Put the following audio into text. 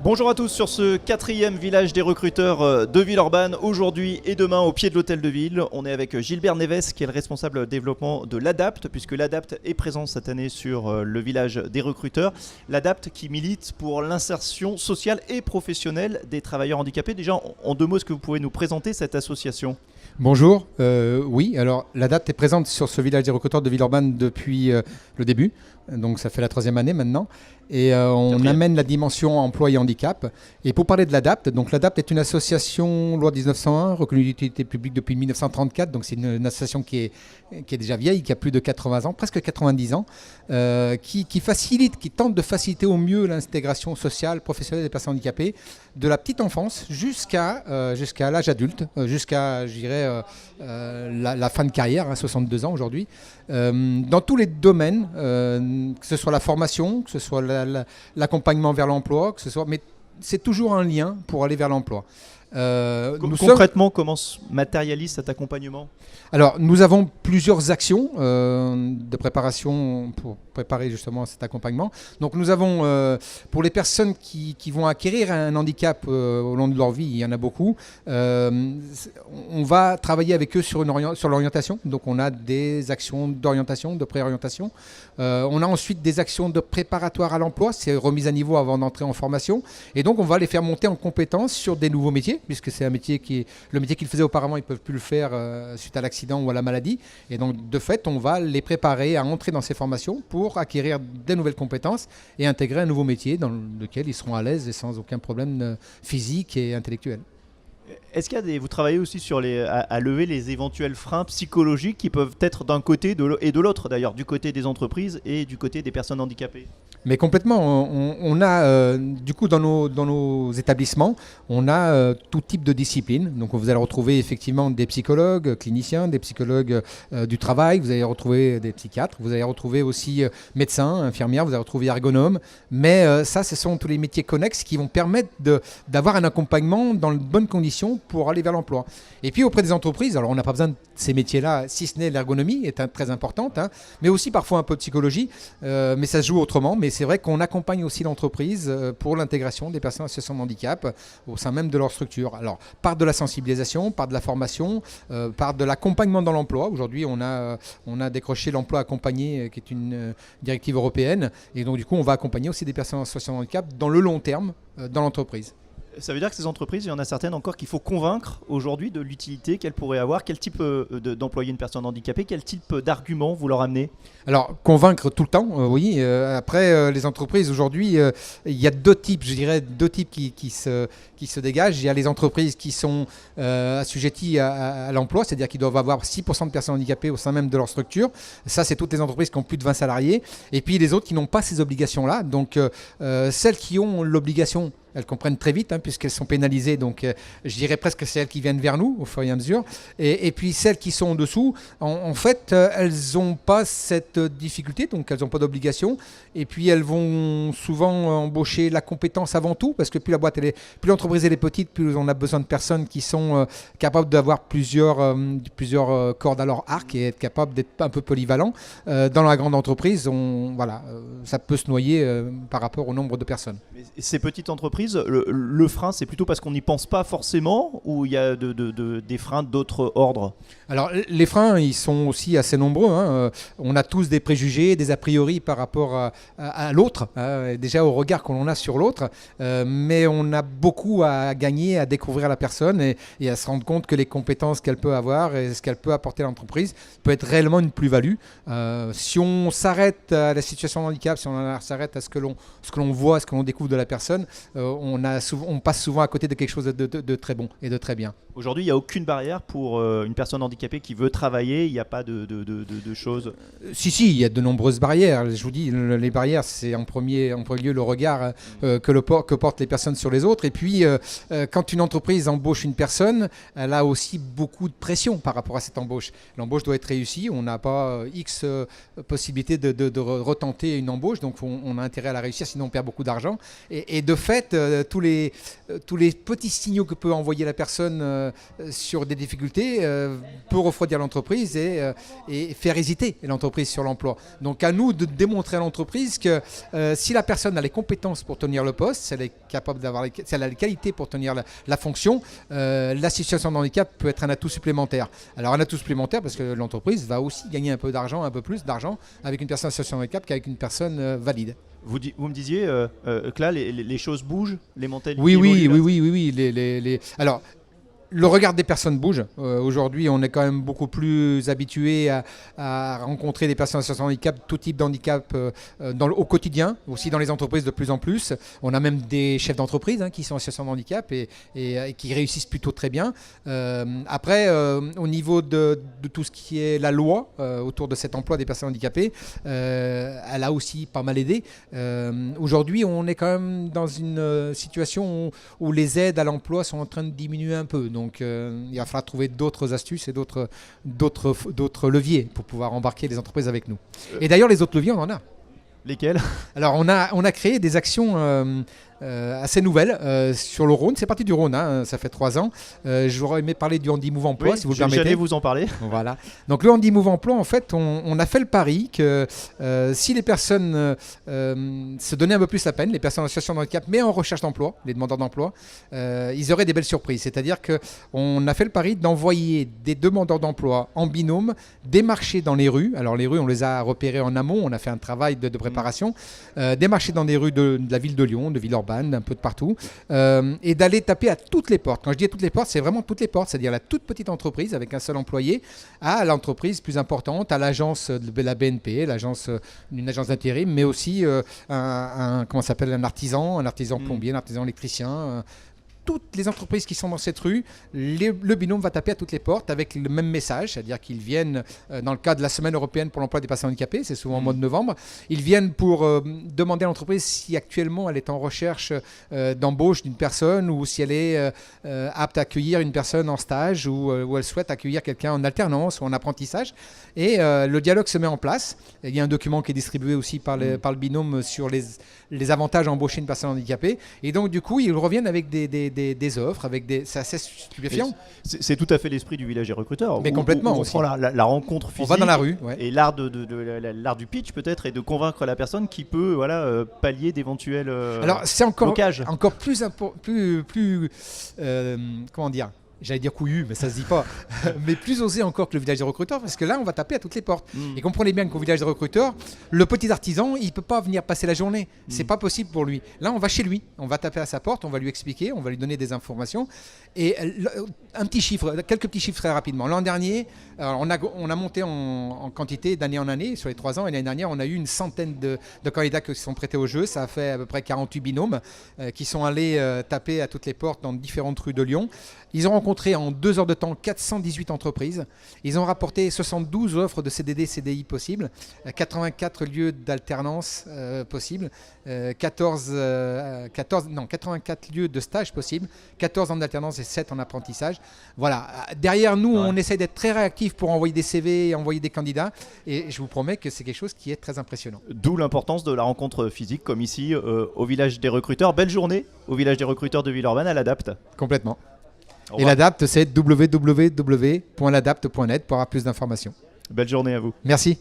Bonjour à tous sur ce 4e village des recruteurs de Villeurbanne, aujourd'hui et demain au pied de l'hôtel de ville. On est avec Gilbert Neves qui est le responsable développement de l'ADAPT, puisque l'ADAPT est présent cette année sur le village des recruteurs. L'ADAPT qui milite pour l'insertion sociale et professionnelle des travailleurs handicapés. Déjà en deux mots, est-ce que vous pouvez nous présenter cette association ? Bonjour, oui, alors l'ADAPT est présente sur ce village des recruteurs de Villeurbanne depuis le début, donc ça fait la 3e année maintenant, et on amène la dimension emploi et handicap. Et pour parler de l'ADAPT, donc l'ADAPT est une association loi 1901, reconnue d'utilité publique depuis 1934, donc c'est une association qui est déjà vieille, qui a plus de 80 ans, presque 90 ans, qui facilite, qui tente de faciliter au mieux l'intégration sociale, professionnelle des personnes handicapées, de la petite enfance jusqu'à l'âge adulte, jusqu'à, je dirais, la fin de carrière, 62 ans aujourd'hui, dans tous les domaines, que ce soit la formation, que ce soit l'accompagnement vers l'emploi, mais c'est toujours un lien pour aller vers l'emploi. Concrètement, comment se matérialise cet accompagnement ? Alors, nous avons plusieurs actions de préparation pour préparer justement cet accompagnement. Donc, nous avons, pour les personnes qui vont acquérir un handicap au long de leur vie, il y en a beaucoup, on va travailler avec eux sur l'orientation. Donc, on a des actions d'orientation, de préorientation. On a ensuite des actions de préparatoire à l'emploi, c'est remise à niveau avant d'entrer en formation. Et donc, on va les faire monter en compétences sur des nouveaux métiers, puisque c'est un métier le métier qu'ils faisaient auparavant, ils ne peuvent plus le faire suite à l'accident ou à la maladie. Et donc, de fait, on va les préparer à entrer dans ces formations pour acquérir des nouvelles compétences et intégrer un nouveau métier dans lequel ils seront à l'aise et sans aucun problème physique et intellectuel. Est-ce qu'il y a vous travaillez aussi sur à lever les éventuels freins psychologiques qui peuvent être d'un côté et de l'autre d'ailleurs, du côté des entreprises et du côté des personnes handicapées ? Mais complètement, on a du coup dans nos établissements, on a tout type de disciplines. Donc vous allez retrouver effectivement des psychologues cliniciens, des psychologues du travail, vous allez retrouver des psychiatres, vous allez retrouver aussi médecins, infirmières, vous allez retrouver ergonomes. Mais ça, ce sont tous les métiers connexes qui vont permettre d'avoir un accompagnement dans de bonnes conditions pour aller vers l'emploi. Et puis auprès des entreprises, alors on n'a pas besoin de ces métiers-là, si ce n'est l'ergonomie est très importante, mais aussi parfois un peu de psychologie, mais ça se joue autrement. Mais c'est vrai qu'on accompagne aussi l'entreprise pour l'intégration des personnes en situation de handicap au sein même de leur structure. Alors, par de la sensibilisation, par de la formation, par de l'accompagnement dans l'emploi. Aujourd'hui, on a décroché l'emploi accompagné, qui est une directive européenne. Et donc, du coup, on va accompagner aussi des personnes en situation de handicap dans le long terme dans l'entreprise. Ça veut dire que ces entreprises, il y en a certaines encore qu'il faut convaincre aujourd'hui de l'utilité qu'elles pourraient avoir. Quel type d'employer une personne handicapée ? Quel type d'argument vous leur amenez ? Alors, convaincre tout le temps, oui. Après, les entreprises aujourd'hui, il y a deux types qui se dégagent. Il y a les entreprises qui sont assujetties à l'emploi, c'est-à-dire qu'ils doivent avoir 6% de personnes handicapées au sein même de leur structure. Ça, c'est toutes les entreprises qui ont plus de 20 salariés. Et puis les autres qui n'ont pas ces obligations-là. Donc, celles qui ont l'obligation, elles comprennent très vite, puisqu'elles sont pénalisées. Donc, je dirais presque que c'est elles qui viennent vers nous au fur et à mesure. Et puis, celles qui sont en dessous, en fait, elles n'ont pas cette difficulté, donc elles n'ont pas d'obligation. Et puis, elles vont souvent embaucher la compétence avant tout, parce que plus plus l'entreprise est petite, plus on a besoin de personnes qui sont capables d'avoir plusieurs cordes à leur arc et être capables d'être un peu polyvalents. Dans la grande entreprise, ça peut se noyer par rapport au nombre de personnes. Mais ces petites entreprises, le frein, c'est plutôt parce qu'on n'y pense pas forcément, ou il y a des freins d'autres ordres ? Alors, les freins, ils sont aussi assez nombreux. On a tous des préjugés, des a priori par rapport à l'autre, déjà au regard qu'on a sur l'autre. Mais on a beaucoup à gagner, à découvrir la personne et à se rendre compte que les compétences qu'elle peut avoir et ce qu'elle peut apporter à l'entreprise peut être réellement une plus-value. Si on s'arrête à la situation de handicap, si on s'arrête à ce que l'on voit, ce que l'on découvre de la personne, on passe souvent à côté de quelque chose de très bon et de très bien. Aujourd'hui, il n'y a aucune barrière pour une personne handicapée qui veut travailler, il n'y a pas de choses. Si, il y a de nombreuses barrières. Je vous dis, les barrières, c'est en premier lieu le regard que portent les personnes sur les autres. Et puis, quand une entreprise embauche une personne, elle a aussi beaucoup de pression par rapport à cette embauche. L'embauche doit être réussie. On n'a pas X possibilités de retenter une embauche, donc on a intérêt à la réussir, sinon on perd beaucoup d'argent. Et de fait, tous les petits signaux que peut envoyer la personne sur des difficultés peut refroidir l'entreprise et faire hésiter l'entreprise sur l'emploi. Donc à nous de démontrer à l'entreprise que si la personne a les compétences pour tenir le poste, si elle est capable si elle a les qualités pour tenir la fonction, la situation de handicap peut être un atout supplémentaire. Alors un atout supplémentaire parce que l'entreprise va aussi gagner un peu plus d'argent avec une personne en situation de handicap qu'avec une personne valide. Vous me disiez que là, les choses bougent, les mentalités Oui. évoluent. Alors, le regard des personnes bouge. Aujourd'hui, on est quand même beaucoup plus habitué à rencontrer des personnes en situation de handicap, tout type d'handicap au quotidien, aussi dans les entreprises de plus en plus. On a même des chefs d'entreprise qui sont en situation de handicap et qui réussissent plutôt très bien. Après, au niveau de tout ce qui est la loi autour de cet emploi des personnes handicapées, elle a aussi pas mal aidé. Aujourd'hui, on est quand même dans une situation où les aides à l'emploi sont en train de diminuer un peu. Donc il va falloir trouver d'autres astuces et d'autres leviers pour pouvoir embarquer les entreprises avec nous. Et d'ailleurs, les autres leviers, on en a. Lesquels ? Alors, on a créé des actions assez nouvelles sur le Rhône. C'est parti du Rhône, ça fait 3 ans. J'aurais aimé parler du Handi Move Emploi, si vous le permettez. J'allais vous en parler. Voilà. Donc le Handi Move Emploi, en fait, on a fait le pari que si les personnes se donnaient un peu plus la peine, les personnes en situation de handicap, mais en recherche d'emploi, les demandeurs d'emploi, ils auraient des belles surprises. C'est-à-dire qu'on a fait le pari d'envoyer des demandeurs d'emploi en binôme démarcher dans les rues. Alors les rues, on les a repérées en amont, on a fait un travail de préparation, démarcher dans des rues de la ville de Lyon, de Villeurbanne, un peu de partout, et d'aller taper à toutes les portes. Quand je dis à toutes les portes, c'est vraiment toutes les portes, c'est-à-dire la toute petite entreprise avec un seul employé, à l'entreprise plus importante, à l'agence de la BNP, une agence d'intérim, mais aussi un artisan plombier, un artisan électricien. Toutes les entreprises qui sont dans cette rue, le binôme va taper à toutes les portes avec le même message, c'est-à-dire qu'ils viennent, dans le cadre de la Semaine européenne pour l'emploi des personnes handicapées, c'est souvent au mois de novembre, ils viennent pour demander à l'entreprise si actuellement elle est en recherche d'embauche d'une personne ou si elle est apte à accueillir une personne en stage ou elle souhaite accueillir quelqu'un en alternance ou en apprentissage. Et le dialogue se met en place. Il y a un document qui est distribué aussi par le binôme sur les avantages à embaucher une personne handicapée. Et donc, du coup, ils reviennent avec des offres, c'est assez stupéfiant. C'est tout à fait l'esprit du village des recruteurs. Mais complètement on aussi. prend la rencontre physique. On va dans la rue. Ouais. Et l'art du pitch peut-être et de convaincre la personne qui peut pallier d'éventuels Alors, c'est blocages. encore plus comment dire, j'allais dire couillu, mais ça se dit pas, mais plus osé encore que le village des recruteurs, parce que là, on va taper à toutes les portes. Et comprenez bien qu'au village des recruteurs, le petit artisan, il peut pas venir passer la journée. C'est pas possible pour lui. Là, on va chez lui, on va taper à sa porte, on va lui expliquer, on va lui donner des informations. Et quelques petits chiffres très rapidement. L'an dernier, on a monté en quantité d'année en année, sur les 3 ans, et l'année dernière, on a eu une centaine de candidats qui se sont prêtés au jeu. Ça a fait à peu près 48 binômes qui sont allés taper à toutes les portes dans différentes rues de Lyon. Ils ont rencontré en 2 heures de temps 418 entreprises. Ils ont rapporté 72 offres de CDD, CDI possibles, 84 lieux d'alternance possibles, 84 lieux de stage possibles, 14 en alternance et 7 en apprentissage. Voilà. Derrière nous, on essaie d'être très réactif pour envoyer des CV et envoyer des candidats. Et je vous promets que c'est quelque chose qui est très impressionnant. D'où l'importance de la rencontre physique, comme ici au village des recruteurs. Belle journée au village des recruteurs de Villeurbanne à l'Adapt. Complètement. Et l'Adapt, c'est www.ladapt.net pour avoir plus d'informations. Belle journée à vous. Merci.